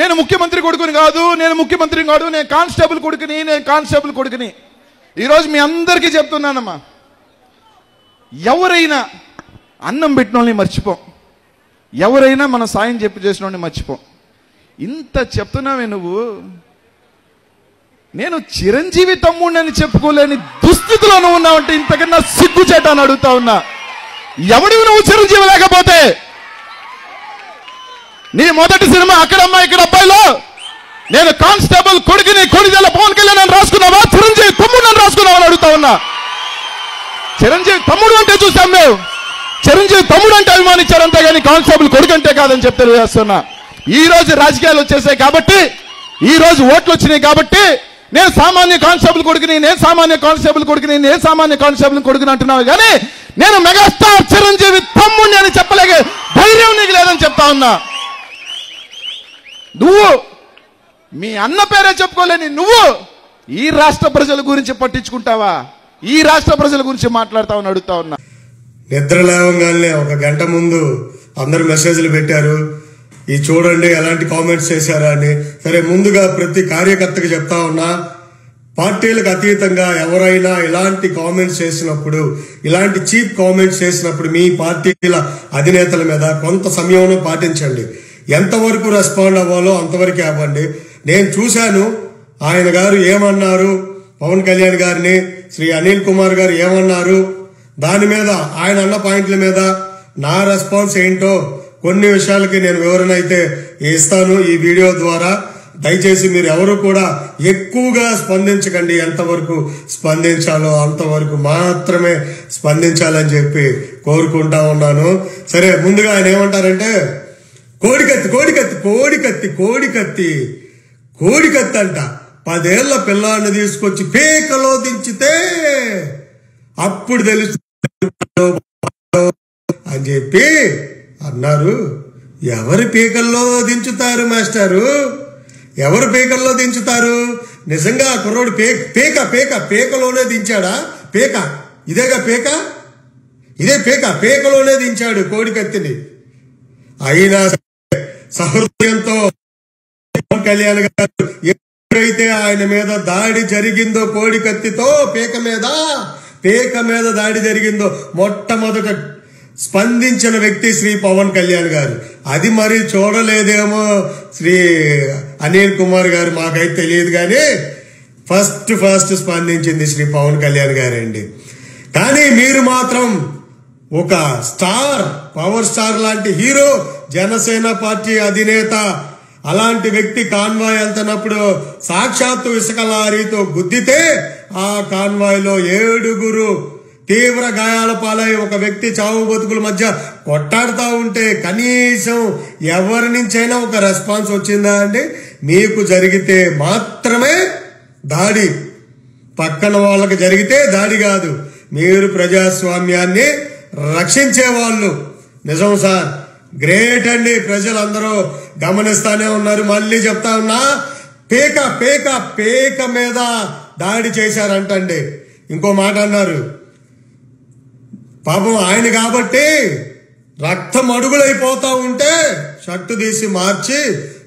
నేను ముఖ్యమంత్రి కొడుకుని కాదు, నేను ముఖ్యమంత్రిని కాదు, నేను కానిస్టేబుల్ కొడుకుని, నేను కానిస్టేబుల్ కొడుకుని. ఈరోజు మీ అందరికీ చెప్తున్నానమ్మా, ఎవరైనా అన్నం పెట్టిన వాళ్ళని మర్చిపోం, ఎవరైనా మన సాయం చేసిన వాళ్ళని మర్చిపోం. ఇంత చెప్తున్నావే నువ్వు, నేను చిరంజీవి తమ్ముడిని చెప్పుకోలేని దుస్థితిలో నువ్వు ఉన్నావంటే ఇంతకన్నా సిగ్గుచేట అని అడుగుతా ఉన్నా. ఎవడివి నువ్వు చిరంజీవి లేకపోతే? నీ మొదటి సినిమా అక్కడమ్మా ఇక్కడ అబ్బాయిలో నేను కానిస్టేబుల్ కొడుకుని కొడిదెల పవన్ కళ్యాణ్ అని రాసుకున్నావా, చిరంజీవి తమ్ముడు అని రాసుకున్నావా అని అడుగుతా ఉన్నా. చిరంజీవి తమ్ముడు అంటే చూసాం మేము, చిరంజీవి తమ్ముడు అంటే అభిమానించారంతే కానీ కానిస్టేబుల్ కొడుకు అంటే కాదని చెప్తే తెలియజేస్తున్నా. ఈ రోజు రాజకీయాలు వచ్చేసాయి కాబట్టి, ఈ రోజు ఓట్లు వచ్చినాయి కాబట్టి నేను సామాన్య కానిస్టేబుల్ కొడుకుని, నేను సామాన్య కానిస్టేబుల్ కొడుకుని, నేను సామాన్య కానిస్టేబుల్ కొడుకుని అంటున్నావు కానీ నేను మెగాస్టార్ చిరంజీవి తమ్ముడిని అని చెప్పలేక ధైర్యం నీకు లేదని చెప్తా ఉన్నా. నువ్వు మీ అన్న పేరే చెప్పుకోలేని నువ్వు ఈ రాష్ట్ర ప్రజల గురించి పట్టించుకుంటావా? ఈ రాష్ట్ర ప్రజల గురించి మాట్లాడతావని అడుగుతా ఉన్నా. నిద్ర లేవగానే ఒక గంట ముందు అందరు మెసేజ్లు పెట్టారు, ఈ చూడండి ఎలాంటి కామెంట్స్ చేశారా అని. సరే, ముందుగా ప్రతి కార్యకర్తకి చెప్తా ఉన్నా, పార్టీలకు అతీతంగా ఎవరైనా ఇలాంటి కామెంట్స్ చేసినప్పుడు, ఇలాంటి చీప్ కామెంట్స్ చేసినప్పుడు మీ పార్టీల అధినేతల మీద కొంత సమయం పాటించండి. ఎంతవరకు రెస్పాండ్ అవ్వాలో అంతవరకే అవ్వండి. నేను చూశాను ఆయన గారు ఏమన్నారు, పవన్ కళ్యాణ్ గారిని, శ్రీ అనిల్ కుమార్ గారు ఏమన్నారు, దాని మీద ఆయన అన్న పాయింట్ల మీద నా రెస్పాన్స్ ఏంటో కొన్ని విషయాలకి నేను వివరణ అయితే ఇస్తాను ఈ వీడియో ద్వారా. దయచేసి మీరు ఎవరు కూడా ఎక్కువగా స్పందించకండి, ఎంతవరకు స్పందించాలో అంతవరకు మాత్రమే స్పందించాలని చెప్పి కోరుకుంటా ఉన్నాను. సరే, ముందుగా ఆయన ఏమంటారంటే కోడికత్తి కోడికత్తి కోడికత్తి కోడికత్తి కోడికత్తి అంట 10 ఏళ్ల పిల్లాన్ని తీసుకొచ్చి పేకలో దించితే అప్పుడు తెలుసు అని చెప్పి అన్నారు. ఎవరి పీకల్లో దించుతారు మాస్టారు? ఎవరు పీకల్లో దించుతారు? నిజంగా కుర్రోడు పేక పేక పేకలోనే దించాడా? పేక ఇదేగా పేక, ఇదే పేక, పేకలోనే దించాడు కోడికత్తిని. అయినా సహృదయంతో పవన్ కళ్యాణ్ గారు ఎప్పుడైతే ఆయన మీద దాడి జరిగిందో, కోడికత్తితో పేక మీద దాడి జరిగిందో మొట్టమొదట స్పందించిన వ్యక్తి శ్రీ పవన్ కళ్యాణ్ గారు. అది మరి చూడలేదేమో శ్రీ అనిల్ కుమార్ గారు, మాకైతే తెలియదు కానీ ఫస్ట్ స్పందించింది శ్రీ పవన్ కళ్యాణ్ గారండి. కానీ మీరు మాత్రం ఒక స్టార్, పవర్ స్టార్ లాంటి హీరో, జనసేన పార్టీ అధినేత, అలాంటి వ్యక్తి కాన్వాయ్ వెళ్తున్నప్పుడు సాక్షాత్తు ఇసుక లారీతో గుద్దితే ఆ కాన్వాయ్ లో 7 తీవ్ర గాయాల పాలై ఒక వ్యక్తి చావు బతుకుల మధ్య కొట్టాడుతూ ఉంటే కనీసం ఎవరి నుంచైనా ఒక రెస్పాన్స్ వచ్చిందా అండి? మీకు జరిగితే మాత్రమే దాడి, పక్కన వాళ్ళకి జరిగితే దాడి కాదు. మీరు ప్రజాస్వామ్యాన్ని రక్షించే వాళ్ళు. నిజం సార్, గ్రేట్ అండి. ప్రజలందరూ గమనిస్తానే ఉన్నారు. మళ్ళీ చెప్తా ఉన్నా, పేక మీద దాడి చేశారంటండి. ఇంకో మాట అన్నారు, పాపం ఆయన కాబట్టి రక్తం అడుగులైపోతా ఉంటే షర్టు తీసి మార్చి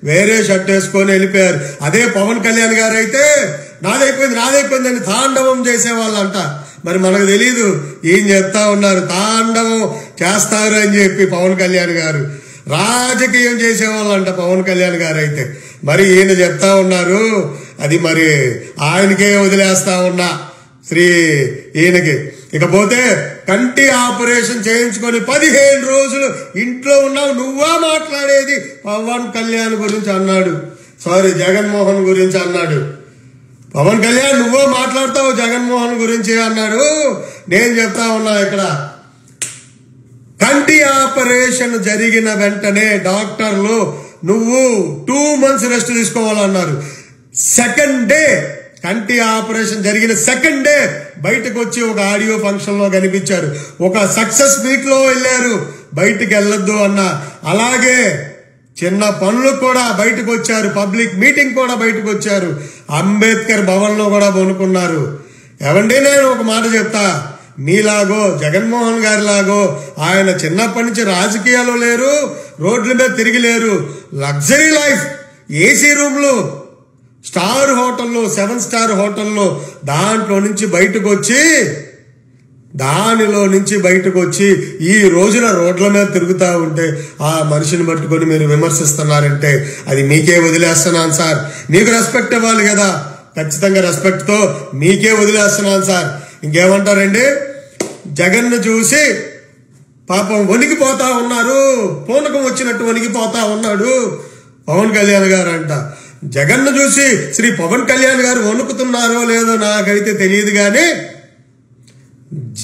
వేరే షర్ట్ వేసుకొని వెళ్ళిపోయారు. అదే పవన్ కళ్యాణ్ గారు అయితే నాదైపోయింది అని తాండవం చేసేవాళ్ళంట. మరి మనకు తెలీదు ఏం చెప్తా ఉన్నారు, తాండవం చేస్తారు అని చెప్పి పవన్ కళ్యాణ్ గారు రాజకీయం చేసేవాళ్ళంట పవన్ కళ్యాణ్ గారు అయితే. మరి ఈయన చెప్తా ఉన్నారు, అది మరి ఆయనకే వదిలేస్తా ఉన్నా ఈయనకి. ఇకపోతే కంటి ఆపరేషన్ చేయించుకొని 15 రోజులు ఇంట్లో ఉన్నావు, నువ్వా మాట్లాడేది? పవన్ కళ్యాణ్ గురించి అన్నాడు, సారీ జగన్మోహన్ గురించి అన్నాడు. పవన్ కళ్యాణ్ నువ్వో మాట్లాడతావు జగన్మోహన్ గురించి అన్నాడు. నేను చెప్తా ఉన్నా, ఇక్కడ కంటి ఆపరేషన్ జరిగిన వెంటనే డాక్టర్లు నువ్వు 2 months రెస్ట్ తీసుకోవాలన్నారు. సెకండ్ డే, కంటి ఆపరేషన్ జరిగిన సెకండ్ డే బయటకు వచ్చి ఒక ఆడియో ఫంక్షన్ లో కనిపించారు. ఒక సక్సెస్ మీట్ లో వెళ్ళారు, బయటికి వెళ్ళొద్దు అన్న. అలాగే చిన్న పనులు కూడా బయటకు వచ్చారు, పబ్లిక్ మీటింగ్ కూడా బయటకు వచ్చారు, అంబేద్కర్ భవన్ లో కూడా కొనుక్కున్నారు. ఏమండి, నేను ఒక మాట చెప్తా, మీలాగో జగన్మోహన్ గారి లాగో ఆయన చిన్నప్పటి నుంచి రాజకీయాల్లో లేరు, రోడ్ల మీద తిరిగి లేరు, లగ్జరీ లైఫ్ ఏసీ రూమ్లు, స్టార్ హోటల్లో, 7 స్టార్ హోటల్లో దాంట్లో నుంచి బయటకు వచ్చి ఈ రోజున రోడ్ల మీద తిరుగుతూ ఉంటే ఆ మనిషిని పట్టుకొని మీరు విమర్శిస్తున్నారంటే అది మీకే వదిలేస్తున్నాను సార్. మీకు రెస్పెక్ట్ ఇవ్వాలి కదా, ఖచ్చితంగా రెస్పెక్ట్తో మీకే వదిలేస్తున్నాను సార్. ఇంకేమంటారండి? జగన్ను చూసి పాపం వణికిపోతా ఉన్నారు, పూనకం వచ్చినట్టు వణికిపోతా ఉన్నాడు పవన్ కళ్యాణ్ గారు అంట. జగన్ను చూసి శ్రీ పవన్ కళ్యాణ్ గారు వణుకుతున్నారో లేదో నాకైతే తెలియదు, కానీ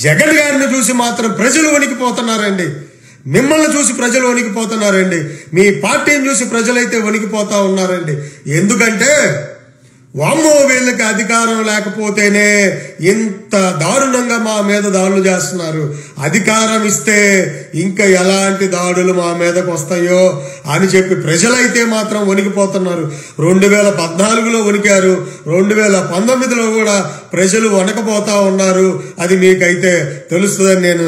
జగన్ గారిని చూసి మాత్రం ప్రజలు వణికిపోతున్నారండి. మిమ్మల్ని చూసి ప్రజలు వణికిపోతున్నారండి. మీ పార్టీని చూసి ప్రజలైతే వణికిపోతా ఉన్నారండి. ఎందుకంటే వామ్మో వీళ్ళకి అధికారం లేకపోతేనే ఇంత దారుణంగా మా మీద దాడులు చేస్తున్నారు, అధికారం ఇస్తే ఇంకా ఎలాంటి దాడులు మా మీదకు వస్తాయో అని చెప్పి ప్రజలైతే మాత్రం వణికిపోతున్నారు. 2014లో వణికారు, 2019లో కూడా ప్రజలు వణకపోతా ఉన్నారు. అది మీకైతే తెలుస్తుందని నేను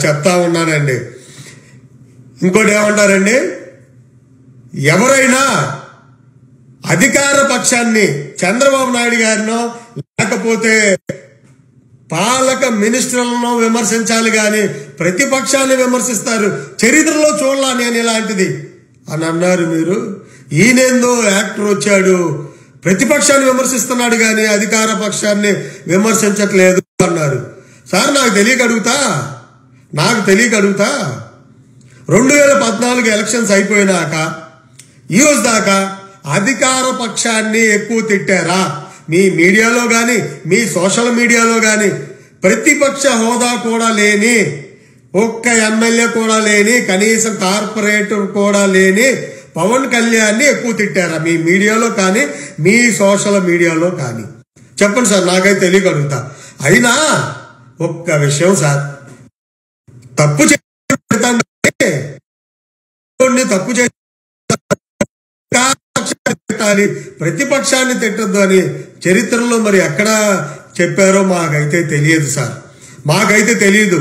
చెప్తా ఉన్నానండి. ఇంకోటి ఏమంటారండి? ఎవరైనా అధికార పక్షాన్ని చంద్రబాబు నాయుడు గారినో లేకపోతే పాలక మినిస్టర్లను విమర్శించాలి కానీ ప్రతిపక్షాన్ని విమర్శిస్తారు. చరిత్రలో చూడలా నేను ఇలాంటిది అని అన్నారు మీరు. ఈయనేందో యాక్టర్ వచ్చాడు, ప్రతిపక్షాన్ని విమర్శిస్తున్నాడు కానీ అధికార పక్షాన్ని విమర్శించట్లేదు అన్నారు. సార్ నాకు తెలియక అడుగుతా 2014 ఎలక్షన్స్ అయిపోయినాక ఈ రోజు దాకా అధికార పక్షాన్ని ఎక్కువ తిట్టారా? మీ మీడియాలో కానీ మీ సోషల్ మీడియాలో కానీ ప్రతిపక్ష హోదా కూడా లేని, ఒక్క ఎమ్మెల్యే కూడా లేని, కనీసం కార్పొరేటర్ కూడా లేని పవన్ కళ్యాణ్ని ఎక్కువ తిట్టారా మీ మీడియాలో కానీ మీ సోషల్ మీడియాలో కానీ? చెప్పండి సార్, నాకైతే తెలియక అడుగుతా. అయినా ఒక్క విషయం సార్, తప్పు చేసి ప్రతిపక్షాన్ని తిట్టద్దు అని చరిత్రలో మరి ఎక్కడ చెప్పారో మాకైతే తెలియదు సార్, మాకైతే తెలియదు.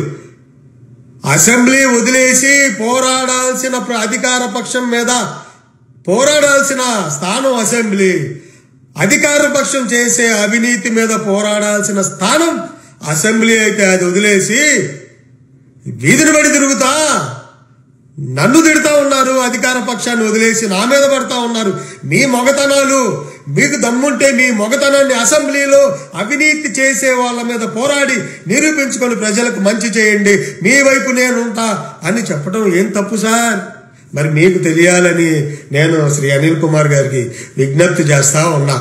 అసెంబ్లీ వదిలేసి పోరాడాల్సిన అధికార పక్షం మీద పోరాడాల్సిన స్థానం అసెంబ్లీ, అధికార పక్షం చేసే అవినీతి మీద పోరాడాల్సిన స్థానం అసెంబ్లీ అయితే అది వదిలేసి వీధిని పడి తిరుగుతా నన్ను తిడతా ఉన్నారు. అధికార పక్షాన్ని వదిలేసి నా మీద పడతా ఉన్నారు. మీ మొగతనాలు, మీకు దమ్ముంటే మీ మొగతనాన్ని అసెంబ్లీలో అవినీతి చేసే వాళ్ళ మీద పోరాడి నిరూపించుకొని ప్రజలకు మంచి చేయండి, మీ వైపు నేను ఉంటా అని చెప్పడం ఏం తప్పు సార్? మరి మీకు తెలియాలని నేను శ్రీ అనిల్ కుమార్ గారికి విజ్ఞప్తి చేస్తా ఉన్నా.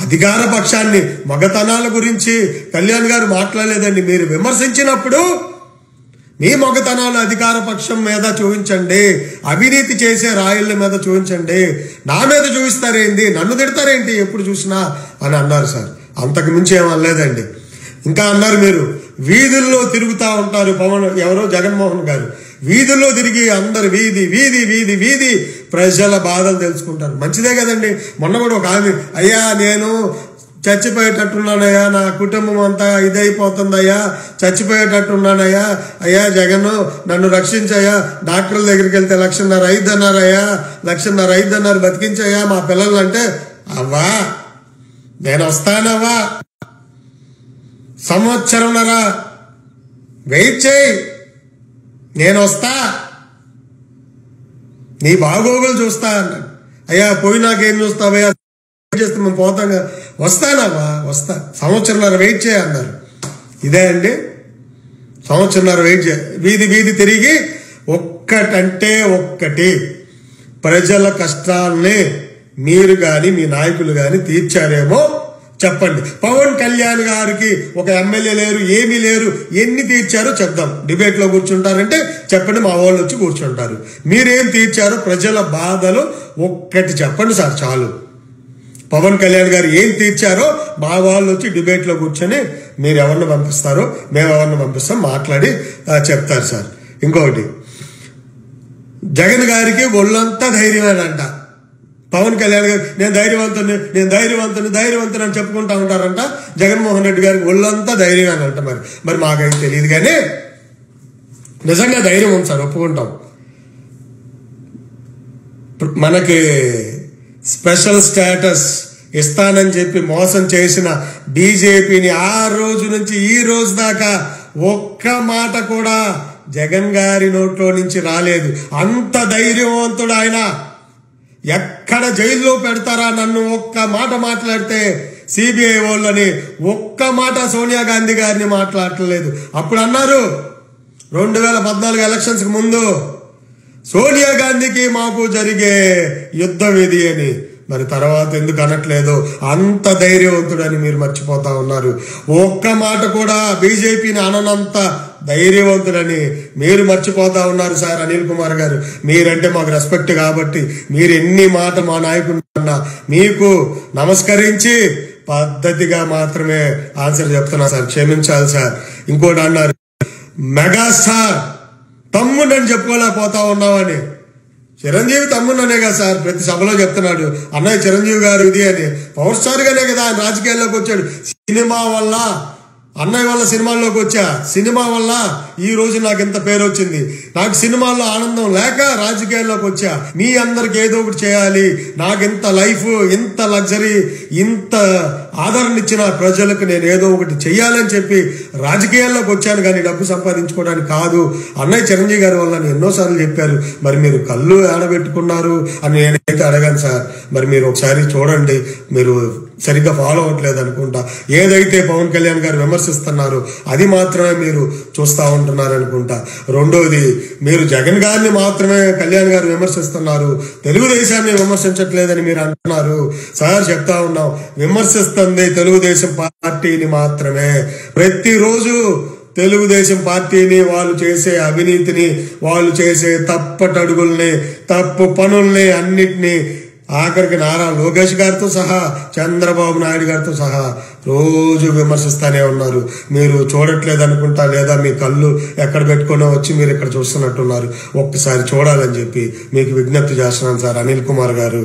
అధికార పక్షాన్ని మొగతనాల గురించి కళ్యాణ్ గారు మాట్లాడలేదండి. మీరు విమర్శించినప్పుడు మీ మొగతనాలు అధికార పక్షం మీద చూపించండి, అవినీతి చేసే రాయుళ్ళ మీద చూపించండి, నా మీద చూపిస్తారేంటి, నన్ను తిడతారేంటి ఎప్పుడు చూసినా అని అన్నారు సార్. అంతకు మించి ఏమనలేదండి. ఇంకా అన్నారు మీరు వీధుల్లో తిరుగుతూ ఉంటారు ఎవరో జగన్మోహన్ గారు వీధుల్లో తిరిగి అందరు వీధి వీధి వీధి వీధి ప్రజల బాధలు తెలుసుకుంటారు. మంచిదే కదండి. మొన్న కూడా ఒక ఆమె, అయ్యా నేను చచ్చిపోయేటట్టున్నానయ్యా, నా కుటుంబం అంతా ఇదైపోతుందయ్యా, చచ్చిపోయేటట్టున్నానయ్యా, అయ్యా జగన్ నన్ను రక్షించయ్యా, డాక్టర్ల దగ్గరికి వెళ్తే 1,50,000 అన్నారయ్యా, 1,50,000 అన్నారు, బతికించయ్యా మా పిల్లలు అంటే, అవ్వా నేను వస్తానవ్వా, సంవత్సరంన్నర వెయిట్ చేయి, నేను వస్తా, నీ బాగోగులు చూస్తా అన్నాడు. అయ్యా పోయి నాకేం చూస్తావయ్యా, చేస్తే మేము పోతాం, వస్తానమ్మా వస్తా, సంవత్సరంన్నర వెయిట్ చేయ అన్నారు. ఇదే అండి, సంవత్సరంన్నర వెయిట్ చేయ, వీధి వీధి తిరిగి ఒక్కటంటే ఒక్కటి ప్రజల కష్టాలని మీరు కానీ మీ నాయకులు కానీ తీర్చారేమో చెప్పండి. పవన్ కళ్యాణ్ గారికి ఒక ఎమ్మెల్యే లేరు, ఏమీ లేరు, ఎన్ని తీర్చారో చెప్దాం. డిబేట్లో కూర్చుంటారంటే చెప్పండి, మా వాళ్ళు వచ్చి కూర్చుంటారు. మీరేం తీర్చారో ప్రజల బాధలు ఒక్కటి చెప్పండి సార్ చాలు. పవన్ కళ్యాణ్ గారు ఏం తీర్చారో మా వాళ్ళు వచ్చి డిబేట్లో కూర్చొని మీరు ఎవరిని పంపిస్తారో మేము ఎవరిని పంపిస్తాం మాట్లాడి చెప్తారు సార్. ఇంకొకటి, జగన్ గారికి ఒళ్ళంతా ధైర్యమేనంట. పవన్ కళ్యాణ్ గారు నేను ధైర్యవంతుని అని చెప్పుకుంటా ఉంటారంట. జగన్మోహన్ రెడ్డి గారికి ఒళ్ళంతా ధైర్యమేనంట. మరి మాకైతే తెలియదు, కానీ నిజంగా ధైర్యం ఉంది సార్, ఒప్పుకుంటాం. మనకి స్పెషల్ స్టేటస్ ఇస్తానని చెప్పి మోసం చేసిన బీజేపీని ఆ రోజు నుంచి ఈ రోజు దాకా ఒక్క మాట కూడా జగన్ గారి నోట్లో నుంచి రాలేదు. అంత ధైర్యవంతుడు ఆయన. ఎక్కడ జైల్లో పెడతారా నన్ను ఒక్క మాట మాట్లాడితే సిబిఐ వాళ్ళని ఒక్క మాట సోనియా గాంధీ గారిని మాట్లాడలేదు. అప్పుడు అన్నారు 2014 ఎలక్షన్స్ ముందు సోనియా గాంధీకి మాకు జరిగే యుద్ధం ఇది అని. మరి తర్వాత ఎందుకు అనట్లేదు? అంత ధైర్యవంతుడని మీరు మర్చిపోతా ఉన్నారు. ఒక్క మాట కూడా బీజేపీని అననంత ధైర్యవంతుడని మీరు మర్చిపోతా ఉన్నారు. సార్ అనిల్ కుమార్ గారు, మీరంటే మాకు రెస్పెక్ట్ కాబట్టి మీరు ఎన్ని మాట మా నాయకుడు మీకు నమస్కరించి పద్ధతిగా మాత్రమే ఆన్సర్ చెప్తున్నా సార్. క్షమించాలి సార్. ఇంకోటి అన్నారు, మెగాస్టార్ తమ్ముడని చెప్పుకోలేకపోతా ఉన్నావని. చిరంజీవి తమ్ముడనే కదా సార్ ప్రతి సభలో చెప్తున్నాడు. అన్నయ్య చిరంజీవి గారు ఇది అని. పవర్ స్టార్ గానే కదా ఆయన రాజకీయాల్లోకి వచ్చాడు. సినిమా వల్ల, అన్నయ్య వల్ల సినిమాల్లోకి వచ్చా. సినిమా వల్ల ఈ రోజు నాకు ఇంత పేరు వచ్చింది. నాకు సినిమాల్లో ఆనందం లేక రాజకీయాల్లోకి వచ్చా. మీ అందరికి ఏదో ఒకటి చేయాలి, నాకు ఇంత లైఫ్, ఇంత లగ్జరీ, ఇంత ఆదరణ ఇచ్చిన ప్రజలకు నేను ఏదో ఒకటి చెయ్యాలని చెప్పి రాజకీయాల్లోకి వచ్చాను, కానీ డబ్బు సంపాదించుకోవడానికి కాదు. అన్నయ్య చిరంజీవి గారి వల్ల ఎన్నోసార్లు చెప్పారు. మరి మీరు కళ్ళు ఆడబెట్టుకున్నారు అని నేనైతే అడగాను సార్. మరి మీరు ఒకసారి చూడండి, మీరు సరిగ్గా ఫాలో అవ్వట్లేదు అనుకుంటా. ఏదైతే పవన్ కళ్యాణ్ గారు విమర్శిస్తున్నారు అది మాత్రమే మీరు చూస్తూ ఉంటున్నారు అనుకుంటా. రెండోది, మీరు జగన్ గారిని మాత్రమే కళ్యాణ్ గారు విమర్శిస్తున్నారు, తెలుగుదేశాన్ని విమర్శించట్లేదని మీరు అంటున్నారు. సార్ చెప్తా ఉన్నాం, విమర్శిస్తుంది తెలుగుదేశం పార్టీని మాత్రమే. ప్రతిరోజు తెలుగుదేశం పార్టీని, వాళ్ళు చేసే అవినీతిని, వాళ్ళు చేసే తప్పటడుగుల్ని, తప్పు పనుల్ని అన్నిటినీ, ఆఖరికి నారా లోకేష్ గారితో సహా, చంద్రబాబు నాయుడు గారితో సహా రోజు విమర్శిస్తానే ఉన్నారు. మీరు చూడట్లేదు అనుకుంటా, లేదా మీ కళ్ళు ఎక్కడ పెట్టుకున్నా వచ్చి మీరు ఇక్కడ చూస్తున్నట్టున్నారు. ఒక్కసారి చూడాలని చెప్పి మీకు విజ్ఞప్తి చేస్తున్నాను సార్ అనిల్ కుమార్ గారు.